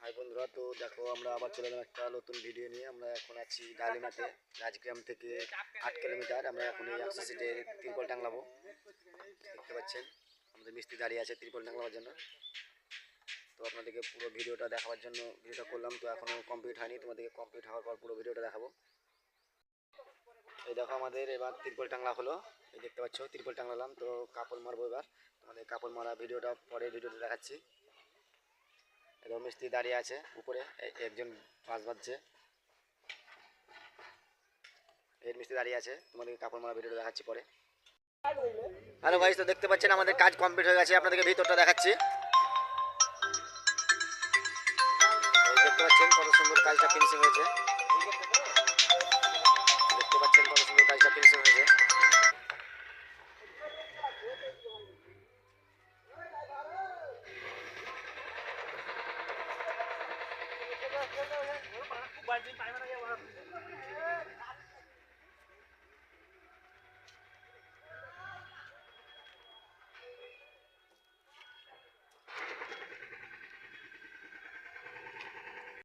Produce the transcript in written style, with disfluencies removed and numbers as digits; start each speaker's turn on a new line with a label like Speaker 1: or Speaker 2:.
Speaker 1: High বন্ধুরা, তো দেখো আমরা আবার চলে এলাম একটা নতুন ভিডিও নিয়ে। আমরা এখন আছি ডালিমাতে, রাজগ্রাম থেকে 8 কিলোমিটার। আমরা এখন এই 100 সিটের ত্রিপল টাংলাবো। দেখতে পাচ্ছেন আমাদের মিস্ত্রি দাঁড়িয়ে আছে ত্রিপল টাংলাবার জন্য। তো আপনাদেরকে পুরো ভিডিওটা দেখাবার জন্য ভিডিওটা করলাম। তো এখনও কমপ্লিট হয়নি, তোমাদেরকে কমপ্লিট হওয়ার পর পুরো ভিডিওটা দেখাবো। এই দেখো আমাদের এবার ত্রিপল টাংলা হলো। এই দেখতে পাচ্ছ ত্রিপল টাংলালাম। তো কাপড় মারবো এবার। তোমাদের কাপড় মারা ভিডিওটা পরে ভিডিওটা দেখাচ্ছি। এবং মিস্ত্রি দাঁড়িয়ে আছে উপরে, একজন পাঁচ বাজছে, এর মিস্ত্রি দাঁড়িয়ে আছে। তোমাদেরকে কাপড় মারা ভিডিওটা দেখাচ্ছি পরে। হ্যালো ভাই, তো দেখতে পাচ্ছেন আমাদের কাজ কমপ্লিট হয়ে গেছে। আপনাদেরকে ভিতরটা দেখাচ্ছি। দেখতে পাচ্ছেন কত সুন্দর কাজটা ফিনিশিং হয়েছে। দেখতে পাচ্ছেন কত সুন্দর কাজটা ফিনিশিং হয়েছে।